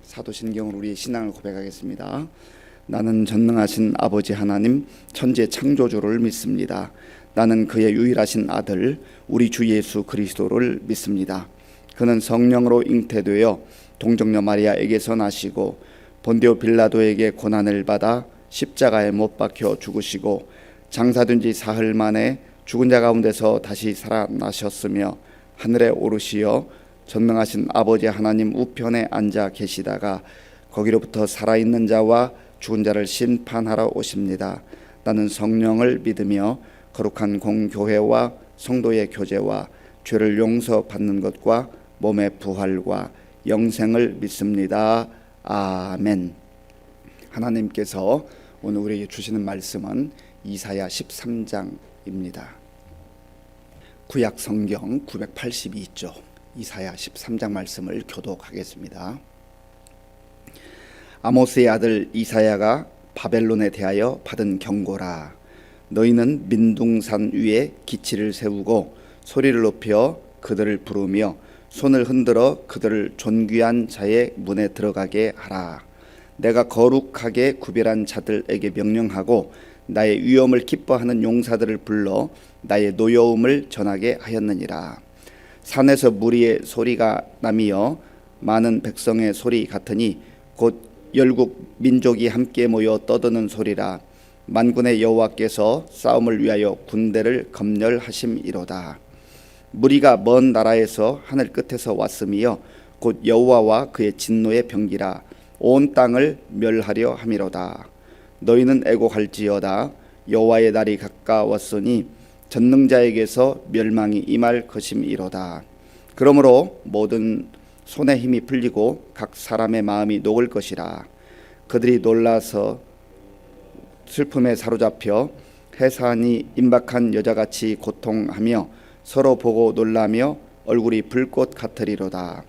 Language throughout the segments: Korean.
사도신경으로 우리의 신앙을 고백하겠습니다. 나는 전능하신 아버지 하나님 천지 창조주를 믿습니다. 나는 그의 유일하신 아들 우리 주 예수 그리스도를 믿습니다. 그는 성령으로 잉태되어 동정녀 마리아에게서 나시고 본디오 빌라도에게 고난을 받아 십자가에 못 박혀 죽으시고 장사된 지 사흘 만에 죽은 자 가운데서 다시 살아나셨으며 하늘에 오르시어 전능하신 아버지 하나님 우편에 앉아 계시다가 거기로부터 살아있는 자와 죽은 자를 심판하러 오십니다. 나는 성령을 믿으며 거룩한 공교회와 성도의 교제와 죄를 용서받는 것과 몸의 부활과 영생을 믿습니다. 아멘. 하나님께서 오늘 우리에게 주시는 말씀은 이사야 13장입니다. 구약 성경 982쪽 이사야 13장 말씀을 교독하겠습니다. 아모스의 아들 이사야가 바벨론에 대하여 받은 경고라. 너희는 민둥산 위에 기치를 세우고 소리를 높여 그들을 부르며 손을 흔들어 그들을 존귀한 자의 문에 들어가게 하라. 내가 거룩하게 구별한 자들에게 명령하고 나의 위엄을 기뻐하는 용사들을 불러 나의 노여움을 전하게 하였느니라. 산에서 무리의 소리가 나며 많은 백성의 소리 같으니 곧 열국 민족이 함께 모여 떠드는 소리라. 만군의 여호와께서 싸움을 위하여 군대를 검열하심이로다. 무리가 먼 나라에서 하늘 끝에서 왔으며 곧 여호와와 그의 진노의 병기라. 온 땅을 멸하려 함이로다. 너희는 애곡할지어다. 여호와의 날이 가까웠으니 전능자에게서 멸망이 임할 것임이로다. 그러므로 모든 손의 힘이 풀리고 각 사람의 마음이 녹을 것이라. 그들이 놀라서 슬픔에 사로잡혀 해산이 임박한 여자같이 고통하며 서로 보고 놀라며 얼굴이 불꽃 같으리로다.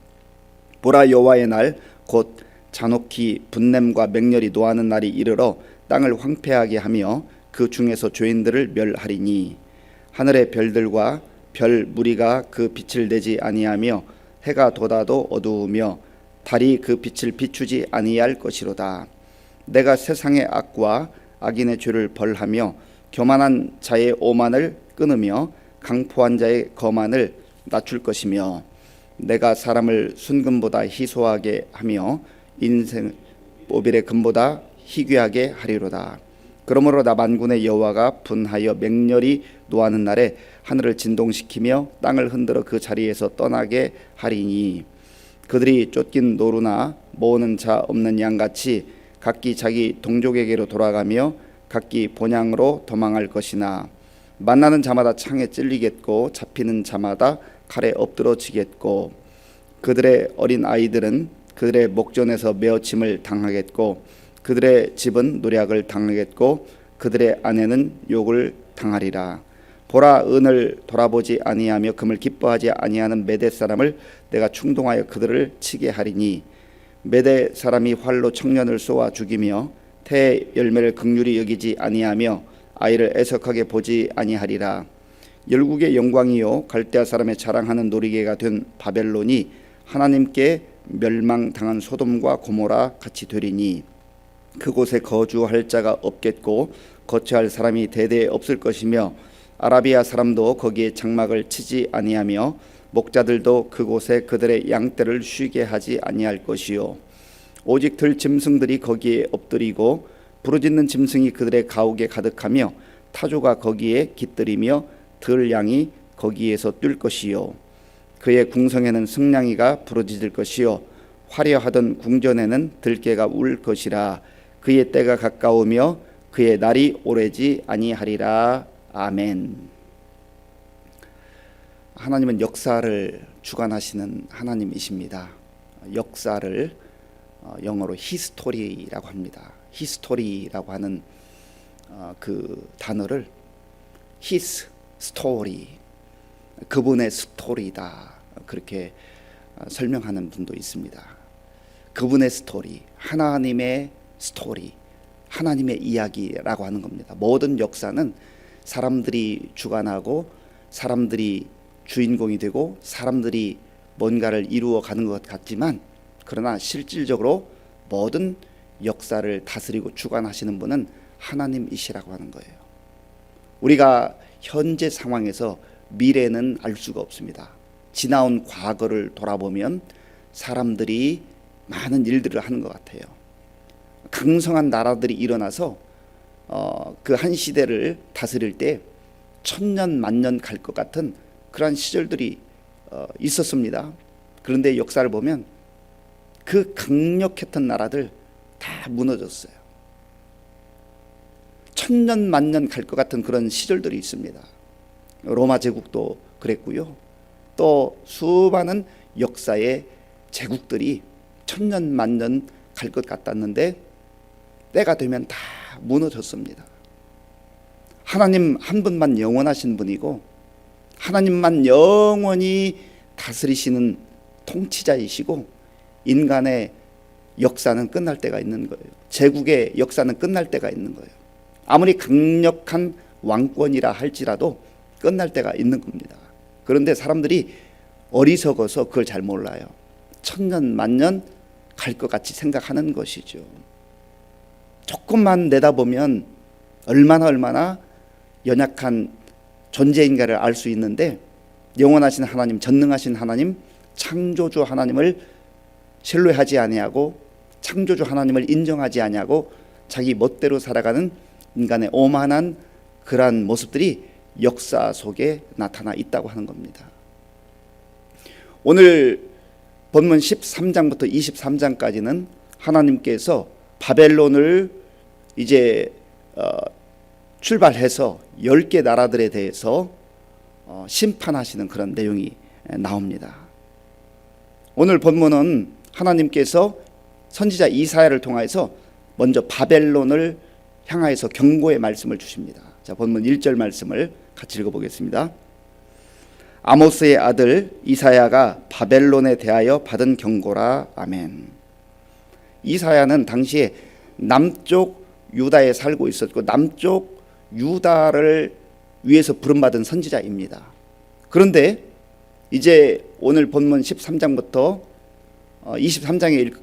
보라, 여호와의 날 곧 잔혹히 분냄과 맹렬히 노하는 날이 이르러 땅을 황폐하게 하며 그 중에서 죄인들을 멸하리니 하늘의 별들과 별 무리가 그 빛을 내지 아니하며 해가 돋아도 어두우며 달이 그 빛을 비추지 아니할 것이로다. 내가 세상의 악과 악인의 죄를 벌하며 교만한 자의 오만을 끊으며 강포한 자의 거만을 낮출 것이며 내가 사람을 순금보다 희소하게 하며 인생 오빌의 금보다 희귀하게 하리로다. 그러므로 나 만군의 여호와가 분하여 맹렬히 노하는 날에 하늘을 진동시키며 땅을 흔들어 그 자리에서 떠나게 하리니 그들이 쫓긴 노루나 모으는 자 없는 양같이 각기 자기 동족에게로 돌아가며 각기 본향으로 도망할 것이나 만나는 자마다 창에 찔리겠고 잡히는 자마다 칼에 엎드러지겠고 그들의 어린 아이들은 그들의 목전에서 메어침을 당하겠고 그들의 집은 노략을 당하겠고 그들의 아내는 욕을 당하리라. 보라, 은을 돌아보지 아니하며 금을 기뻐하지 아니하는 메대 사람을 내가 충동하여 그들을 치게 하리니 메대 사람이 활로 청년을 쏘아 죽이며 태의 열매를 긍휼히 여기지 아니하며 아이를 애석하게 보지 아니하리라. 열국의 영광이요 갈대아 사람의 자랑하는 놀이개가 된 바벨론이 하나님께 멸망당한 소돔과 고모라 같이 되리니 그곳에 거주할 자가 없겠고 거처할 사람이 대대에 없을 것이며 아라비아 사람도 거기에 장막을 치지 아니하며 목자들도 그곳에 그들의 양떼를 쉬게 하지 아니할 것이요 오직 들 짐승들이 거기에 엎드리고 부르짖는 짐승이 그들의 가옥에 가득하며 타조가 거기에 깃들이며 들 양이 거기에서 뛸 것이요 그의 궁성에는 승냥이가 부르짖을 것이요 화려하던 궁전에는 들깨가 울 것이라. 그의 때가 가까우며 그의 날이 오래지 아니하리라. 아멘. 하나님은 역사를 주관하시는 하나님이십니다. 역사를 영어로 히스토리라고 합니다. 히스토리라고 하는 그 단어를 his story, 그분의 스토리다, 그렇게 설명하는 분도 있습니다. 그분의 스토리, 하나님의 스토리, 하나님의 이야기라고 하는 겁니다. 모든 역사는 사람들이 주관하고 사람들이 주인공이 되고 사람들이 뭔가를 이루어 가는 것 같지만 그러나 실질적으로 모든 역사를 다스리고 주관하시는 분은 하나님이시라고 하는 거예요. 우리가 현재 상황에서 미래는 알 수가 없습니다. 지나온 과거를 돌아보면 사람들이 많은 일들을 하는 것 같아요. 강성한 나라들이 일어나서 그 한 시대를 다스릴 때 천년 만년 갈 것 같은 그러한 시절들이 있었습니다. 그런데 역사를 보면 그 강력했던 나라들 다 무너졌어요. 천년 만년 갈 것 같은 그런 시절들이 있습니다. 로마 제국도 그랬고요. 또 수많은 역사의 제국들이 천년 만년 갈 것 같았는데 때가 되면 다 무너졌습니다. 하나님 한 분만 영원하신 분이고 하나님만 영원히 다스리시는 통치자이시고 인간의 역사는 끝날 때가 있는 거예요. 제국의 역사는 끝날 때가 있는 거예요. 아무리 강력한 왕권이라 할지라도 끝날 때가 있는 겁니다. 그런데 사람들이 어리석어서 그걸 잘 몰라요. 천년 만년 갈 것 같이 생각하는 것이죠. 조금만 내다보면 얼마나 연약한 존재인가를 알 수 있는데 영원하신 하나님, 전능하신 하나님, 창조주 하나님을 신뢰하지 아니하고 창조주 하나님을 인정하지 아니하고 자기 멋대로 살아가는 인간의 오만한 그러한 모습들이 역사 속에 나타나 있다고 하는 겁니다. 오늘 본문 13장부터 23장까지는 하나님께서 바벨론을 이제 출발해서 10개 나라들에 대해서 심판하시는 그런 내용이 나옵니다. 오늘 본문은 하나님께서 선지자 이사야를 통해서 먼저 바벨론을 향하여서 경고의 말씀을 주십니다. 자, 본문 1절 말씀을 같이 읽어보겠습니다. 아모스의 아들 이사야가 바벨론에 대하여 받은 경고라. 아멘. 이사야는 당시에 남쪽 유다에 살고 있었고 남쪽 유다를 위해서 부름받은 선지자입니다. 그런데 이제 오늘 본문 13장부터 23장에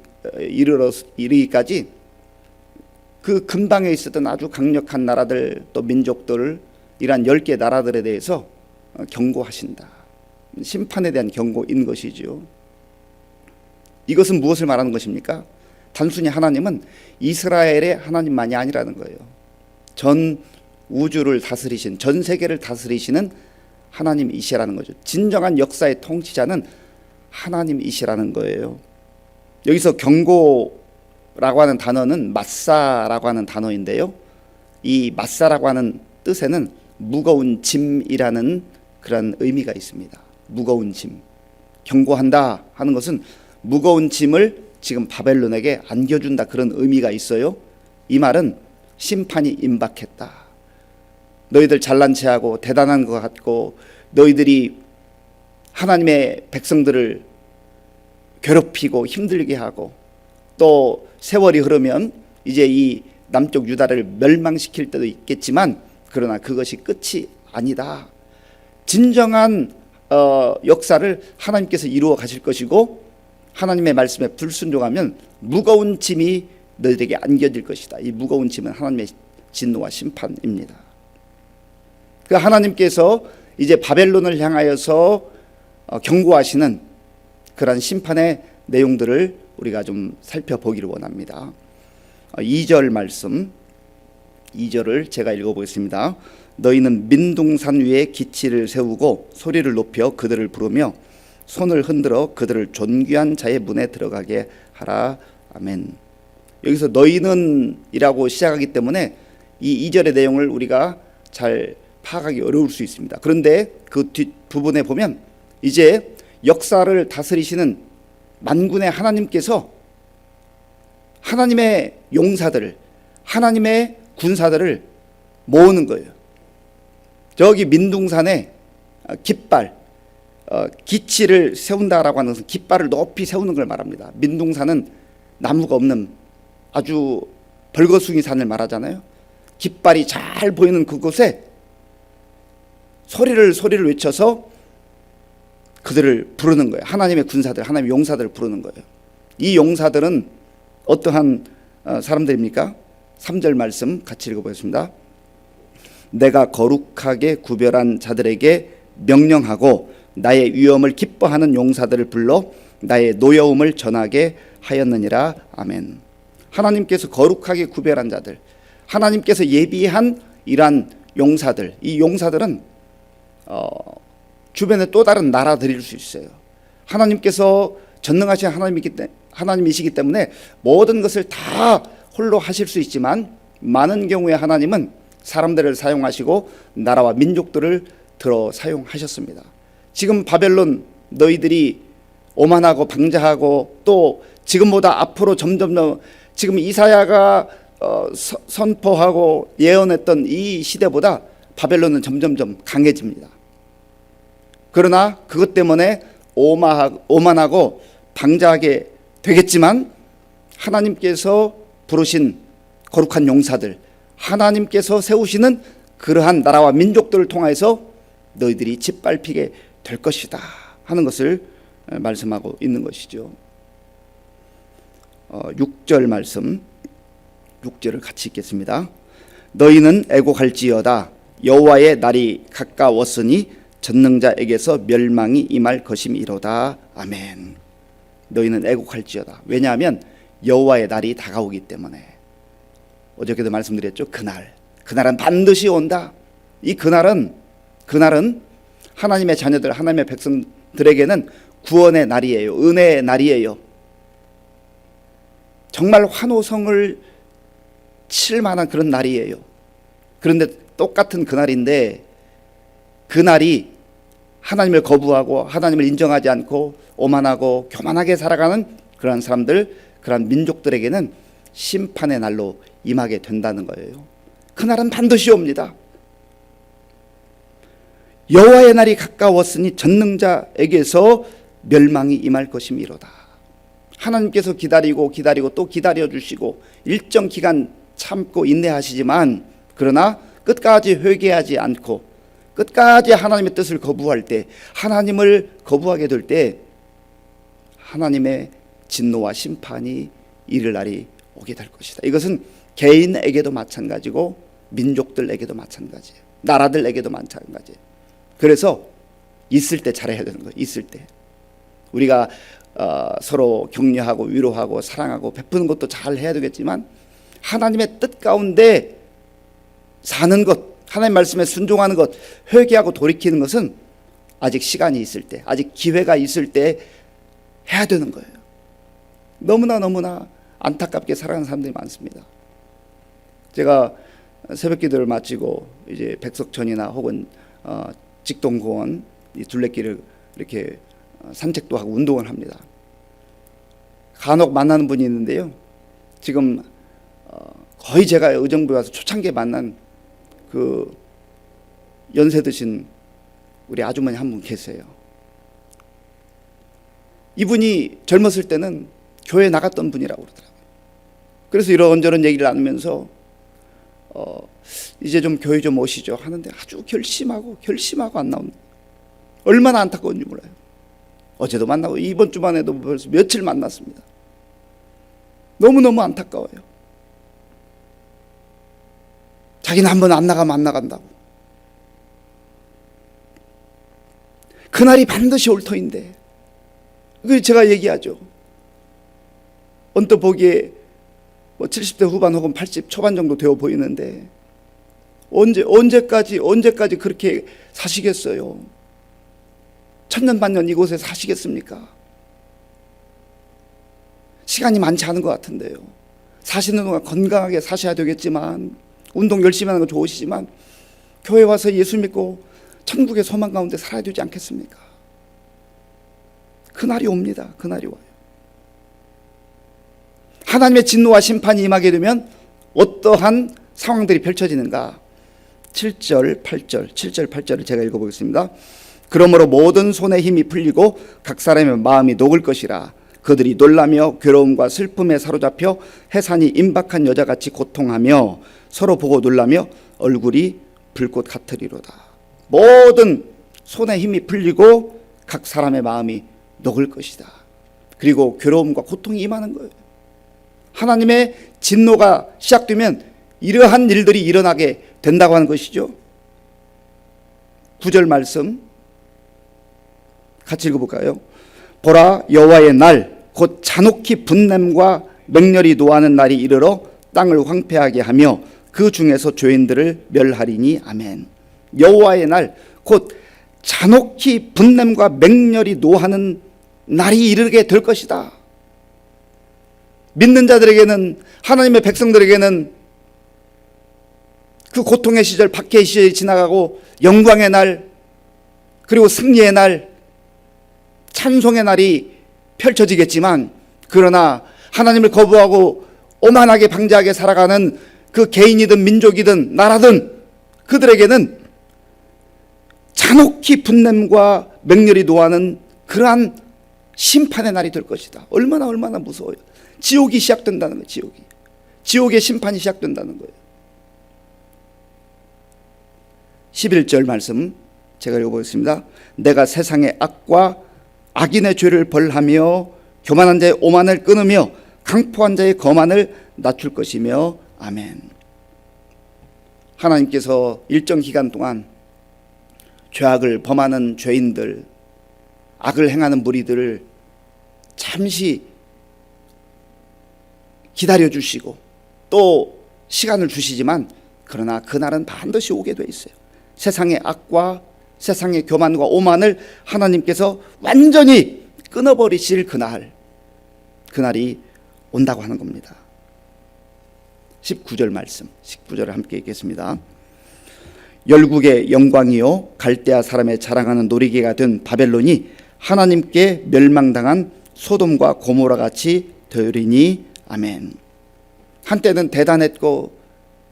이르기까지 그 근방에 있었던 아주 강력한 나라들 또 민족들 이란 10개 나라들에 대해서 경고하신다. 심판에 대한 경고인 것이죠. 이것은 무엇을 말하는 것입니까? 단순히 하나님은 이스라엘의 하나님만이 아니라는 거예요. 전 우주를 다스리신, 전 세계를 다스리시는 하나님이시라는 거죠. 진정한 역사의 통치자는 하나님이시라는 거예요. 여기서 경고라고 하는 단어는 마사라고 하는 단어인데요. 이 마사라고 하는 뜻에는 무거운 짐이라는 그런 의미가 있습니다. 무거운 짐. 경고한다 하는 것은 무거운 짐을 지금 바벨론에게 안겨준다 그런 의미가 있어요. 이 말은 심판이 임박했다. 너희들 잘난 체하고 대단한 것 같고 너희들이 하나님의 백성들을 괴롭히고 힘들게 하고 또 세월이 흐르면 이제 이 남쪽 유다를 멸망시킬 때도 있겠지만 그러나 그것이 끝이 아니다. 진정한 역사를 하나님께서 이루어 가실 것이고 하나님의 말씀에 불순종하면 무거운 짐이 너희에게 안겨질 것이다. 이 무거운 짐은 하나님의 진노와 심판입니다. 그 하나님께서 이제 바벨론을 향하여서 경고하시는 그러한 심판의 내용들을 우리가 좀 살펴보기를 원합니다. 2절 말씀 2절을 제가 읽어보겠습니다. 너희는 민둥산 위에 기치를 세우고 소리를 높여 그들을 부르며 손을 흔들어 그들을 존귀한 자의 문에 들어가게 하라. 아멘. 여기서 너희는 이라고 시작하기 때문에 이 2절의 내용을 우리가 잘 파악하기 어려울 수 있습니다. 그런데 그 뒷부분에 보면 이제 역사를 다스리시는 만군의 하나님께서 하나님의 용사들을 하나님의 군사들을 모으는 거예요. 저기 민둥산에 깃발 기치를 세운다라고 하는 것은 깃발을 높이 세우는 걸 말합니다. 민둥산은 나무가 없는 아주 벌거숭이 산을 말하잖아요. 깃발이 잘 보이는 그곳에 소리를 외쳐서 그들을 부르는 거예요. 하나님의 군사들, 하나님의 용사들을 부르는 거예요. 이 용사들은 어떠한 사람들입니까? 3절 말씀 같이 읽어보겠습니다. 내가 거룩하게 구별한 자들에게 명령하고 나의 위엄을 기뻐하는 용사들을 불러 나의 노여움을 전하게 하였느니라. 아멘. 하나님께서 거룩하게 구별한 자들, 하나님께서 예비한 이러한 용사들, 이 용사들은 주변에 또 다른 나라들일 수 있어요. 하나님께서 전능하신 하나님이시기 때문에 모든 것을 다 홀로 하실 수 있지만 많은 경우에 하나님은 사람들을 사용하시고 나라와 민족들을 들어 사용하셨습니다. 지금 바벨론 너희들이 오만하고 방자하고 또 지금보다 앞으로 점점 더 지금 이사야가 선포하고 예언했던 이 시대보다 바벨론은 점점점 강해집니다. 그러나 그것 때문에 오만하고 방자하게 되겠지만 하나님께서 부르신 거룩한 용사들, 하나님께서 세우시는 그러한 나라와 민족들을 통해서 너희들이 짓밟히게 될 것이다 하는 것을 말씀하고 있는 것이죠. 6절 말씀, 6절을 같이 읽겠습니다. 너희는 애곡할지어다. 여호와의 날이 가까웠으니 전능자에게서 멸망이 임할 것임이로다. 아멘. 너희는 애곡할지어다. 왜냐하면 여호와의 날이 다가오기 때문에. 어저께도 말씀드렸죠. 그날은 반드시 온다. 이 그날은 하나님의 자녀들, 하나님의 백성들에게는 구원의 날이에요. 은혜의 날이에요. 정말 환호성을 칠 만한 그런 날이에요. 그런데 똑같은 그날인데 그날이 하나님을 거부하고 하나님을 인정하지 않고 오만하고 교만하게 살아가는 그러한 사람들, 그러한 민족들에게는 심판의 날로 임하게 된다는 거예요. 그날은 반드시 옵니다. 여호와의 날이 가까웠으니 전능자에게서 멸망이 임할 것임이로다. 하나님께서 기다리고 또 기다려주시고 일정 기간 참고 인내하시지만 그러나 끝까지 회개하지 않고 끝까지 하나님의 뜻을 거부할 때, 하나님을 거부하게 될 때 하나님의 진노와 심판이 이를 날이 오게 될 것이다. 이것은 개인에게도 마찬가지고 민족들에게도 마찬가지예요. 나라들에게도 마찬가지예요. 그래서 있을 때 잘해야 되는 거예요. 있을 때 우리가 서로 격려하고 위로하고 사랑하고 베푸는 것도 잘 해야 되겠지만 하나님의 뜻 가운데 사는 것, 하나님 말씀에 순종하는 것, 회개하고 돌이키는 것은 아직 시간이 있을 때, 아직 기회가 있을 때 해야 되는 거예요. 너무나 안타깝게 살아가는 사람들이 많습니다. 제가 새벽 기도를 마치고 이제 백석천이나 혹은 직동공원 이 둘레길을 이렇게 산책도 하고 운동을 합니다. 간혹 만나는 분이 있는데요. 지금 거의 제가 의정부에 와서 초창기에 만난 그 연세 드신 우리 아주머니 한 분 계세요. 이분이 젊었을 때는 교회에 나갔던 분이라고 그러더라고요. 그래서 이런저런 얘기를 나누면서 이제 좀 교회 좀 오시죠 하는데 아주 결심하고 안 나옵니다. 얼마나 안타까운지 몰라요. 어제도 만나고 이번 주만에도 벌써 며칠 만났습니다. 너무너무 안타까워요. 자기는 한번 안 나가면 안 나간다고. 그날이 반드시 올 터인데, 그래서 제가 얘기하죠. 언뜻 보기에 뭐 70대 후반 혹은 80 초반 정도 되어 보이는데 언제까지 그렇게 사시겠어요? 천년만년 이곳에 사시겠습니까? 시간이 많지 않은 것 같은데요. 사시는 동안 건강하게 사셔야 되겠지만, 운동 열심히 하는 거 좋으시지만 교회 와서 예수 믿고 천국의 소망 가운데 살아야 되지 않겠습니까? 그날이 옵니다. 그날이 와요. 하나님의 진노와 심판이 임하게 되면 어떠한 상황들이 펼쳐지는가? 7절 8절을 제가 읽어보겠습니다. 그러므로 모든 손에 힘이 풀리고 각 사람의 마음이 녹을 것이라. 그들이 놀라며 괴로움과 슬픔에 사로잡혀 해산이 임박한 여자같이 고통하며 서로 보고 놀라며 얼굴이 불꽃 같으리로다. 모든 손에 힘이 풀리고 각 사람의 마음이 녹을 것이다. 그리고 괴로움과 고통이 임하는 거예요. 하나님의 진노가 시작되면 이러한 일들이 일어나게 된다고 하는 것이죠. 9절 말씀 같이 읽어볼까요? 보라, 여호와의 날 곧 잔혹히 분냄과 맹렬히 노하는 날이 이르러 땅을 황폐하게 하며 그 중에서 죄인들을 멸하리니. 아멘. 여호와의 날 곧 잔혹히 분냄과 맹렬히 노하는 날이 이르게 될 것이다. 믿는 자들에게는, 하나님의 백성들에게는 그 고통의 시절, 박해의 시절이 지나가고 영광의 날, 그리고 승리의 날, 찬송의 날이 펼쳐지겠지만, 그러나 하나님을 거부하고 오만하게 방자하게 살아가는 그 개인이든 민족이든 나라든 그들에게는 잔혹히 분냄과 맹렬히 노하는 그러한 심판의 날이 될 것이다. 얼마나 무서워요. 지옥이 시작된다는 거예요. 지옥의 심판이 시작된다는 거예요. 11절 말씀 제가 읽어보겠습니다. 내가 세상의 악과 악인의 죄를 벌하며 교만한 자의 오만을 끊으며 강포한 자의 거만을 낮출 것이며. 아멘. 하나님께서 일정 기간 동안 죄악을 범하는 죄인들, 악을 행하는 무리들을 잠시 기다려주시고 또 시간을 주시지만, 그러나 그날은 반드시 오게 돼 있어요. 세상의 악과 세상의 교만과 오만을 하나님께서 완전히 끊어버리실 그날이 온다고 하는 겁니다. 19절 말씀, 19절을 함께 읽겠습니다. 열국의 영광이요 갈대아 사람의 자랑하는 놀이개가 된 바벨론이 하나님께 멸망당한 소돔과 고모라 같이 되리니. 아멘. 한때는 대단했고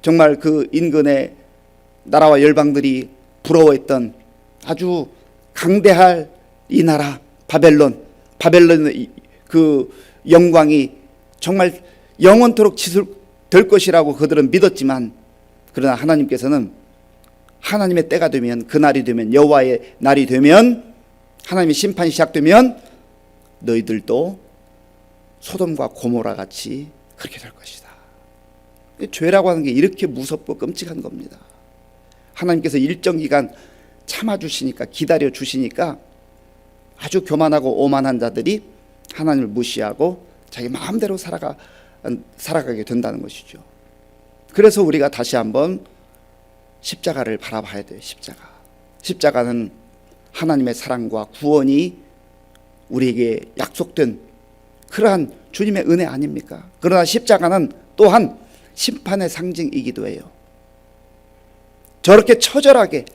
정말 그 인근의 나라와 열방들이 부러워했던 아주 강대할 이 나라 바벨론의 그 영광이 정말 영원토록 지속될 것이라고 그들은 믿었지만, 그러나 하나님께서는 하나님의 때가 되면, 그 날이 되면, 여호와의 날이 되면, 하나님의 심판이 시작되면 너희들도 소돔과 고모라 같이 그렇게 될 것이다. 죄라고 하는 게 이렇게 무섭고 끔찍한 겁니다. 하나님께서 일정 기간 참아주시니까, 기다려주시니까 아주 교만하고 오만한 자들이 하나님을 무시하고 자기 마음대로 살아가게 된다는 것이죠. 그래서 우리가 다시 한번 십자가를 바라봐야 돼요. 십자가는 하나님의 사랑과 구원이 우리에게 약속된 그러한 주님의 은혜 아닙니까? 그러나 십자가는 또한 심판의 상징이기도 해요. 저렇게 처절하게,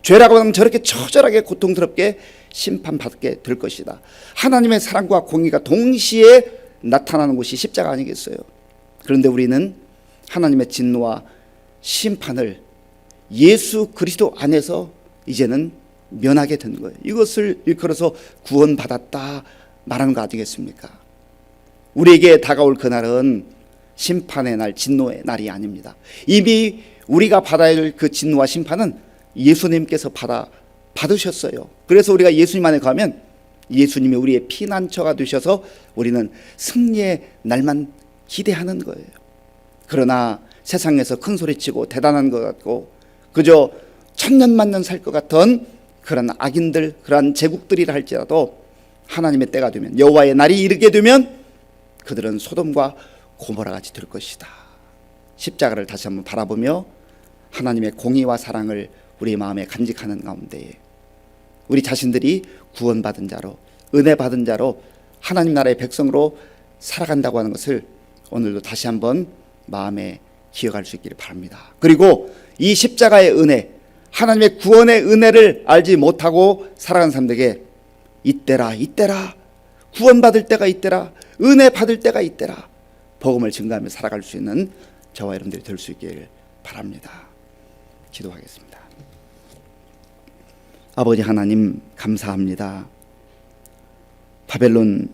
죄라고 하면 저렇게 처절하게 고통스럽게 심판받게 될 것이다. 하나님의 사랑과 공의가 동시에 나타나는 곳이 십자가 아니겠어요? 그런데 우리는 하나님의 진노와 심판을 예수 그리스도 안에서 이제는 면하게 된 거예요. 이것을 일컬어서 구원받았다 말하는 거 아니겠습니까? 우리에게 다가올 그날은 심판의 날, 진노의 날이 아닙니다. 이미 우리가 받아야 할 그 진노와 심판은 예수님께서 받으셨어요. 그래서 우리가 예수님 안에 가면 예수님이 우리의 피난처가 되셔서 우리는 승리의 날만 기대하는 거예요. 그러나 세상에서 큰 소리치고 대단한 것 같고 그저 천년만년 살 것 같은 그런 악인들, 그런 제국들이라 할지라도 하나님의 때가 되면, 여호와의 날이 이르게 되면 그들은 소돔과 고모라 같이 될 것이다. 십자가를 다시 한번 바라보며 하나님의 공의와 사랑을 우리 마음에 간직하는 가운데 우리 자신들이 구원받은 자로, 은혜 받은 자로 하나님 나라의 백성으로 살아간다고 하는 것을 오늘도 다시 한번 마음에 기억할 수 있기를 바랍니다. 그리고 이 십자가의 은혜, 하나님의 구원의 은혜를 알지 못하고 살아가는 사람들에게 이때라 구원받을 때가 이때라, 은혜 받을 때가 이때라, 복음을 증거하며 살아갈 수 있는 저와 여러분들이 될 수 있기를 바랍니다. 기도하겠습니다. 아버지 하나님, 감사합니다. 바벨론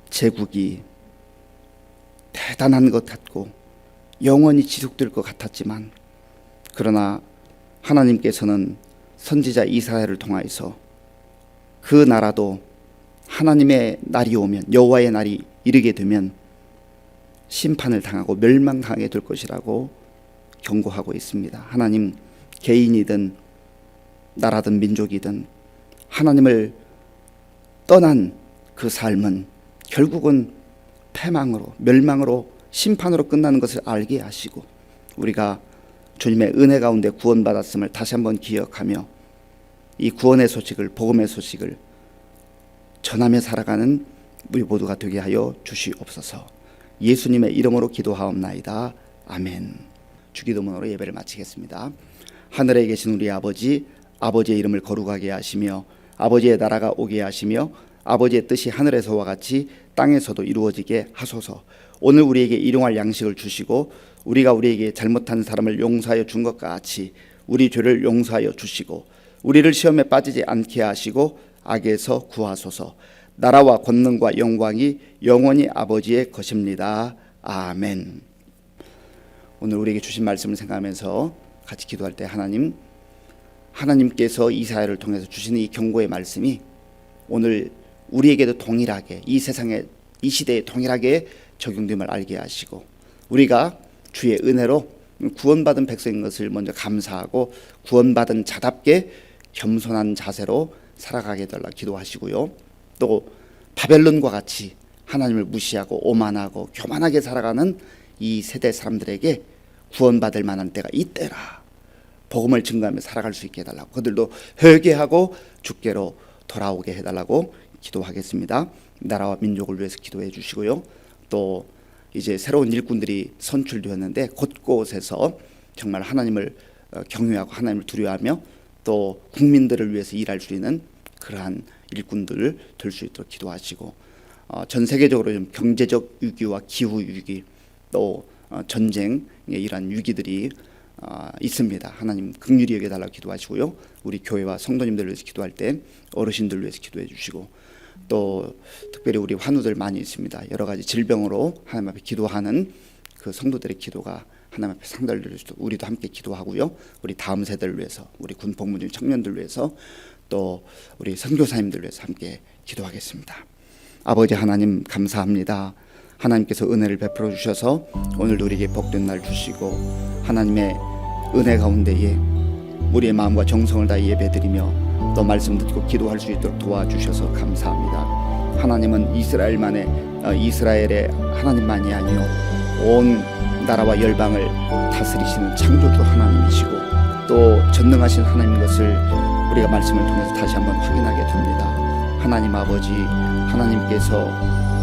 제국이 대단한 것 같고 영원히 지속될 것 같았지만, 그러나 하나님께서는 선지자 이사야를 통하여서 그 나라도 하나님의 날이 오면, 여호와의 날이 이르게 되면 심판을 당하고 멸망당하게 될 것이라고 경고하고 있습니다. 하나님, 개인이든 나라든 민족이든 하나님을 떠난 그 삶은 결국은 패망으로, 멸망으로, 심판으로 끝나는 것을 알게 하시고, 우리가 주님의 은혜 가운데 구원받았음을 다시 한번 기억하며 이 구원의 소식을, 복음의 소식을 전하며 살아가는 우리 모두가 되게 하여 주시옵소서. 예수님의 이름으로 기도하옵나이다. 아멘. 주기도문으로 예배를 마치겠습니다. 하늘에 계신 우리 아버지, 아버지의 이름을 거룩하게 하시며 아버지의 나라가 오게 하시며 아버지의 뜻이 하늘에서와 같이 땅에서도 이루어지게 하소서. 오늘 우리에게 일용할 양식을 주시고 우리가 우리에게 잘못한 사람을 용서하여 준 것 같이 우리 죄를 용서하여 주시고 우리를 시험에 빠지지 않게 하시고 악에서 구하소서. 나라와 권능과 영광이 영원히 아버지의 것입니다. 아멘. 오늘 우리에게 주신 말씀을 생각하면서 같이 기도할 때 하나님께서 이사야를 통해서 주시는 이 경고의 말씀이 오늘 우리에게도 동일하게, 이 세상에, 이 시대에 동일하게 적용됨을 알게 하시고 우리가 주의 은혜로 구원받은 백성인 것을 먼저 감사하고 구원받은 자답게 겸손한 자세로 살아가게 해달라 기도하시고요. 또 바벨론과 같이 하나님을 무시하고 오만하고 교만하게 살아가는 이 세대 사람들에게 구원받을 만한 때가 이때라, 복음을 증거하며 살아갈 수 있게 해달라고, 그들도 회개하고 주께로 돌아오게 해달라고 기도하겠습니다. 나라와 민족을 위해서 기도해 주시고요. 또 이제 새로운 일꾼들이 선출되었는데 곳곳에서 정말 하나님을 경외하고 하나님을 두려워하며 또 국민들을 위해서 일할 수 있는 그러한 일꾼들 될 수 있도록 기도하시고, 전 세계적으로 좀 경제적 위기와 기후 위기 또 전쟁의 이러한 위기들이 있습니다. 하나님 긍휼히 여겨달라고 기도하시고요. 우리 교회와 성도님들을 위해서 기도할 때 어르신들을 위해서 기도해 주시고, 또 특별히 우리 환우들 많이 있습니다. 여러 가지 질병으로 하나님 앞에 기도하는 그 성도들의 기도가 하나님 앞에 상달될 수도 우리도 함께 기도하고요. 우리 다음 세대를 위해서, 우리 군 복무 중 청년들 위해서, 또 우리 선교사님들 위해서 함께 기도하겠습니다. 아버지 하나님 감사합니다. 하나님께서 은혜를 베풀어 주셔서 오늘도 우리에게 복된 날 주시고 하나님의 은혜 가운데에 우리의 마음과 정성을 다해 예배드리며 또 말씀 듣고 기도할 수 있도록 도와주셔서 감사합니다. 하나님은 이스라엘의 하나님만이 아니요 온 나라와 열방을 다스리시는 창조주 하나님이시고 또 전능하신 하나님인 것을 우리가 말씀을 통해서 다시 한번 확인하게 됩니다. 하나님 아버지, 하나님께서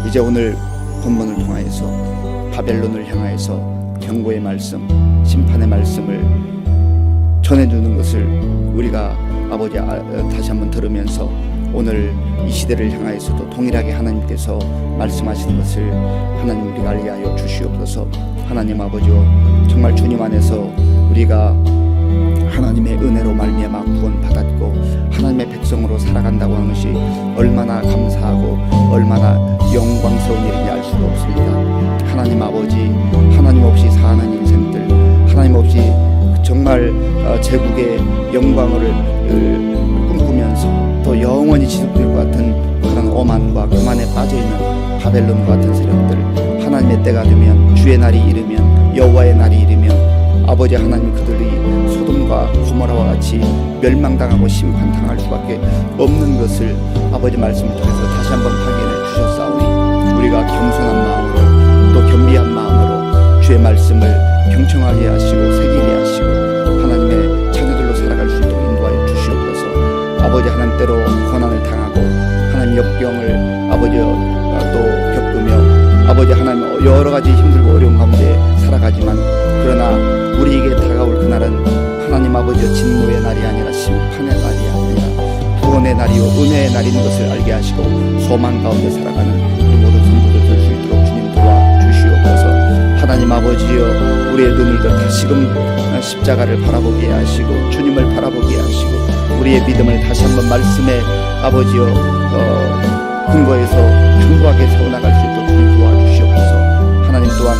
이제 오늘 본문을 통하여서 바벨론을 향하여서 경고의 말씀, 심판의 말씀을 전해주는 것을 우리가 아버지 다시 한번 들으면서 오늘 이 시대를 향하여서도 동일하게 하나님께서 말씀하시는 것을 하나님 우리가 알게 하여 주시옵소서. 하나님 아버지요, 정말 주님 안에서 우리가 하나님의 은혜로 말미암아 구원받았고 하나님의 백성으로 살아간다고 하는 것이 얼마나 감사하고 얼마나 영광스러운 일인지 알 수가 없습니다. 하나님 아버지, 하나님 없이 사는 인생들, 하나님 없이 정말 제국의 영광을 꿈꾸면서 또 영원히 지속될 것 같은 그런 오만과 교만에 빠져있는 바벨론과 같은 세력들, 하나님의 때가 되면, 주의 날이 이르면, 여호와의 날이 이르면 아버지 하나님 그들이 소돔과 고모라와 같이 멸망당하고 심판당할 수밖에 없는 것을 아버지 말씀을 통해서 다시 한번 확인해 주셨사오니 우리가 겸손한 마음으로 또 겸비한 마음으로 주의 말씀을 경청하게 하시고 새기게 하시고 하나님의 자녀들로 살아갈 수 있도록 인도하여 주시옵소서. 아버지 하나님 때로 고난을 당하고 하나님 역경을 아버지 또 겪으며 아버지 하나님 여러 가지 힘들고 어려운 가운데 살아가지만 그러나 우리에게 다가올 그날은 하나님 아버지의 진노의 날이 아니라 심판의 날이 아니라 구원의 날이요 은혜의 날인 것을 알게 하시고 소망 가운데 살아가는 우리 모든 성도들 될 수 있도록 주님 도와주시옵소서. 하나님 아버지여, 우리의 눈을 들어 다시금 십자가를 바라보게 하시고 주님을 바라보게 하시고 우리의 믿음을 다시 한번 말씀에 아버지여 근거해서 견고하게 세워나갈 수 있도록 주님 도와주시옵소서. 하나님 또한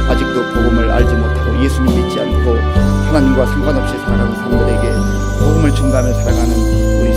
아직도 복음을 알지 못하고 예수님 믿지 않고 하나님과 상관없이 살아가는 사람들에게 복음을 증거하며 살아가는 우리